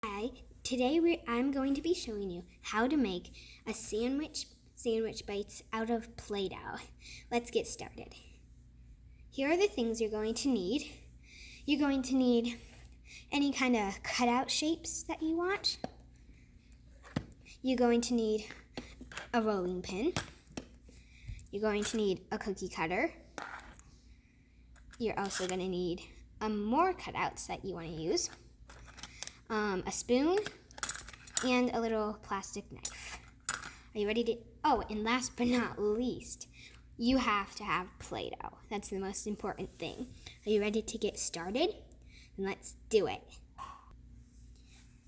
Hi, I'm going to be showing you how to make a sandwich bites out of Play-Doh. Let's get started. Here are the things you're going to need. You're going to need any kind of cutout shapes that you want. You're going to need a rolling pin. You're going to need a cookie cutter. You're also going to need more cutouts that you want to use. A spoon, and a little plastic knife. Are you ready to? Oh, and last but not least, you have to have Play-Doh. That's the most important thing. Are you ready to get started? Then let's do it.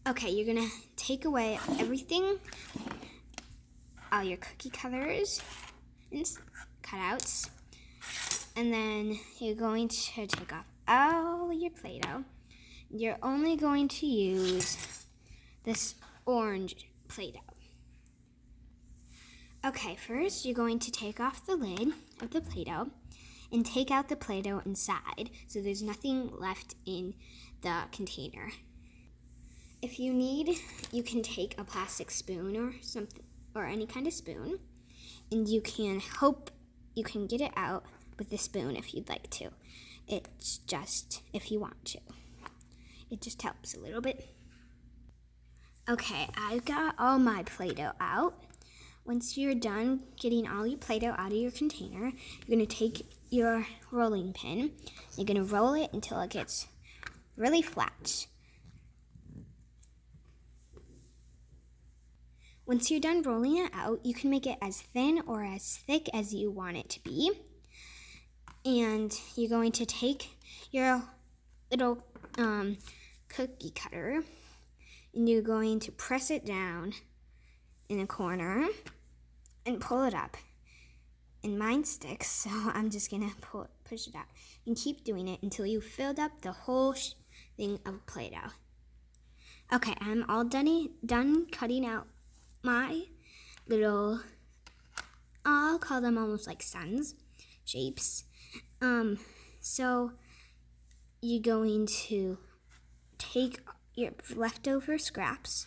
Okay, you're gonna take away everything, all your cookie cutters and cutouts, and then you're going to take off all your Play-Doh. You're only going to use this orange Play-Doh. Okay, first you're going to take off the lid of the Play-Doh and take out the Play-Doh inside so there's nothing left in the container. If you need, you can take a plastic spoon or something, or any kind of spoon, and you can hope you can get it out with the spoon if you'd like to. It's just if you want to. It just helps a little bit. Okay, I've got all my Play-Doh out. Once you're done getting all your Play-Doh out of your container, you're going to take your rolling pin. You're going to roll it until it gets really flat. Once you're done rolling it out, you can make it as thin or as thick as you want it to be. And you're going to take your little cookie cutter, and you're going to press it down in a corner and pull it up. And mine sticks, so I'm just gonna push it up and keep doing it until you filled up the whole thing of Play-Doh. Okay, I'm all done cutting out my little, I'll call them almost like suns shapes. So you're going to take your leftover scraps,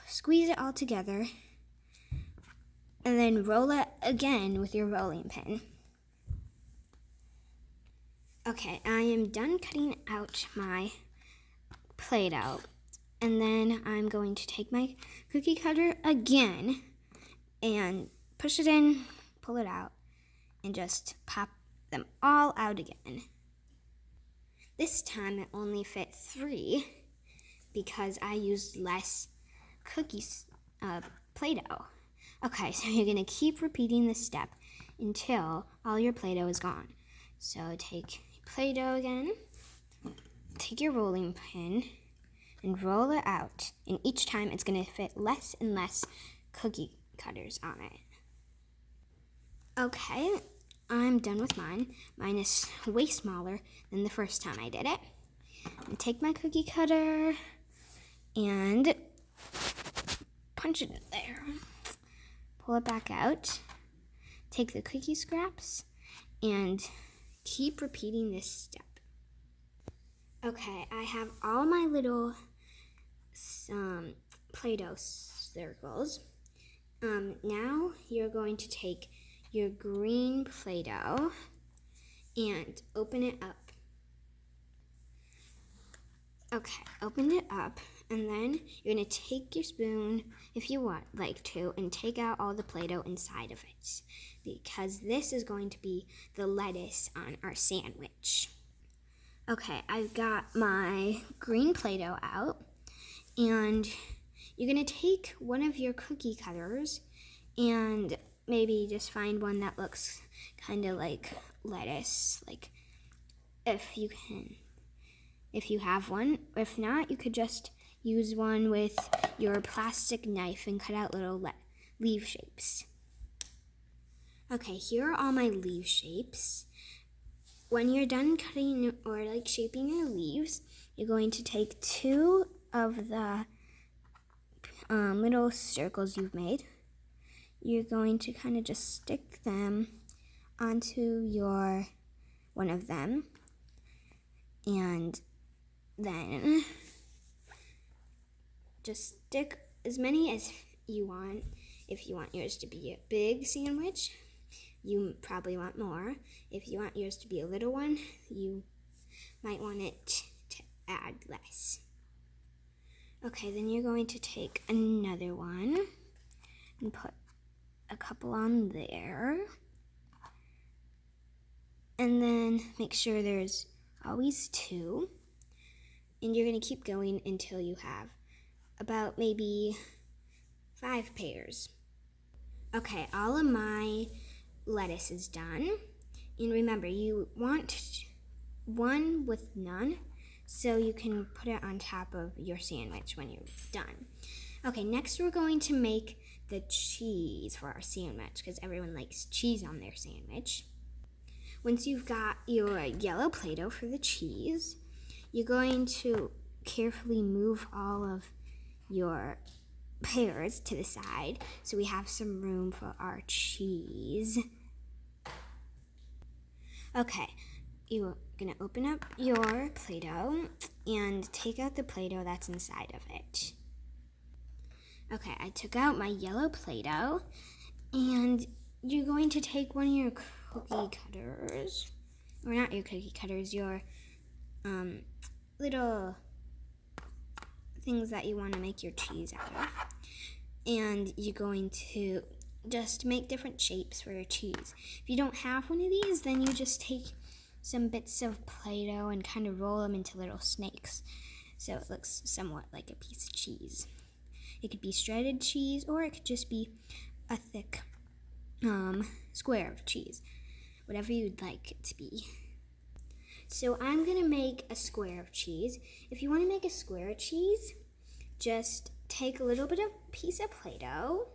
squeeze it all together, and then roll it again with your rolling pin. Okay, I am done cutting out my Play-Doh, and then I'm going to take my cookie cutter again and push it in, pull it out, and just pop them all out again. This time it only fit 3 because I used less cookies, Play-Doh. Okay, so you're gonna keep repeating this step until all your Play-Doh is gone. So take Play-Doh again, take your rolling pin, and roll it out. And each time it's gonna fit less and less cookie cutters on it. Okay, I'm done with mine. Mine is way smaller than the first time I did it. I take my cookie cutter and punch it in there. Pull it back out. Take the cookie scraps and keep repeating this step. Okay, I have all my little Play-Doh circles. Now you're going to take your green Play-Doh and open it up. Okay, open it up, and then you're gonna take your spoon, if you like to, and take out all the Play-Doh inside of it, because this is going to be the lettuce on our sandwich. Okay, I've got my green Play-Doh out, and you're gonna take one of your cookie cutters and maybe just find one that looks kind of like lettuce, like if you have one. If not, you could just use one with your plastic knife and cut out little leaf shapes. Okay, here are all my leaf shapes. When you're done cutting or shaping your leaves, you're going to take 2 of the little circles you've made. You're going to kind of just stick them onto one of them, and then just stick as many as you want. If you want yours to be a big sandwich, you probably want more. If you want yours to be a little one, you might want it to add less. Okay, then you're going to take another one and put a couple on there. And then make sure there's always 2. And you're going to keep going until you have about maybe 5 pairs. Okay, all of my lettuce is done. And remember, you want one with none, so you can put it on top of your sandwich when you're done. Okay, next we're going to make the cheese for our sandwich, because everyone likes cheese on their sandwich. Once you've got your yellow Play-Doh for the cheese, you're going to carefully move all of your pairs to the side so we have some room for our cheese. Okay, you're gonna open up your Play-Doh and take out the Play-Doh that's inside of it. Okay, I took out my yellow Play-Doh, and you're going to take one of your cookie cutters, or not your cookie cutters, your little things that you want to make your cheese out of. And you're going to just make different shapes for your cheese. If you don't have one of these, then you just take some bits of Play-Doh and kind of roll them into little snakes, so it looks somewhat like a piece of cheese. It could be shredded cheese, or it could just be a thick square of cheese, whatever you'd like it to be. So I'm gonna make a square of cheese. If you want to make a square of cheese, just take a little bit of piece of Play-Doh,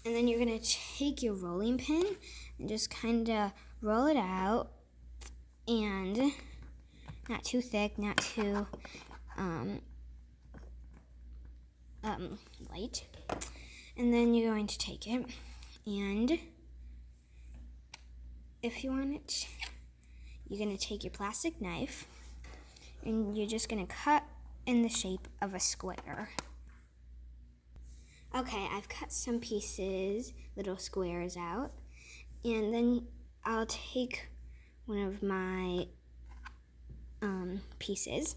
and then you're gonna take your rolling pin and just kind of roll it out, and not too thick, not too light. And then you're going to take it, and if you want it, you're going to take your plastic knife, and you're just going to cut in the shape of a square. Okay, I've cut some pieces, little squares out, and then I'll take one of my pieces,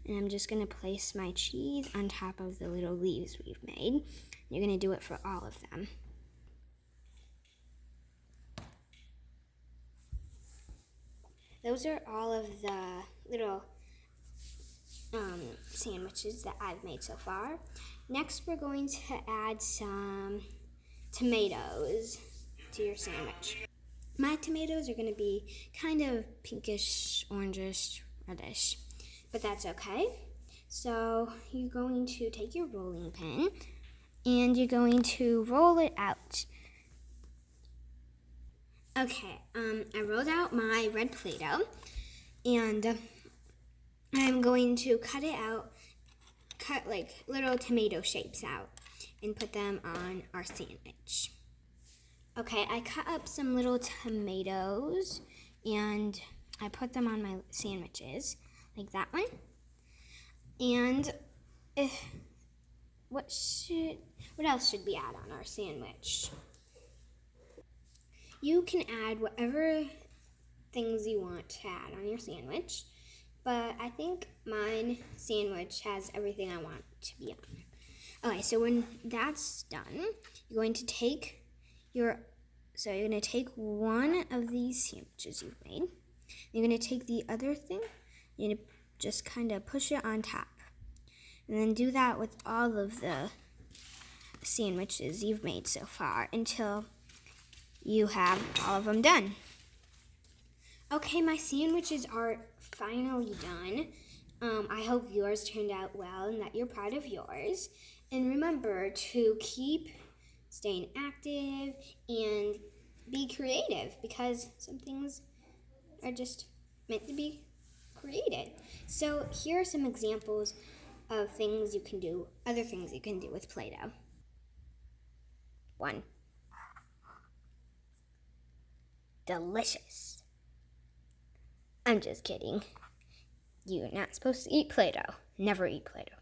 and I'm just going to place my cheese on top of the little leaves we've made. You're going to do it for all of them. Those are all of the little sandwiches that I've made so far. Next, we're going to add some tomatoes to your sandwich. My tomatoes are going to be kind of pinkish, orangish, reddish, but that's okay. So you're going to take your rolling pin and you're going to roll it out. Okay, I rolled out my red Play-Doh, and I'm going to cut it out, cut like little tomato shapes out, and put them on our sandwich. Okay, I cut up some little tomatoes, and I put them on my sandwiches, like that one. And what else should we add on our sandwich? You can add whatever things you want to add on your sandwich, but I think mine sandwich has everything I want it to be on. Okay, so when that's done, you're going to take one of these sandwiches you've made. You're going to take the other thing, you're going to just kind of push it on top. And then do that with all of the sandwiches you've made so far until you have all of them done. Okay, my sandwiches are finally done. I hope yours turned out well and that you're proud of yours. And remember to keep staying active and be creative, because some things are just meant to be created. So here are some examples of things you can do, other things you can do with Play-Doh. 1. Delicious. I'm just kidding. You're not supposed to eat Play-Doh. Never eat Play-Doh.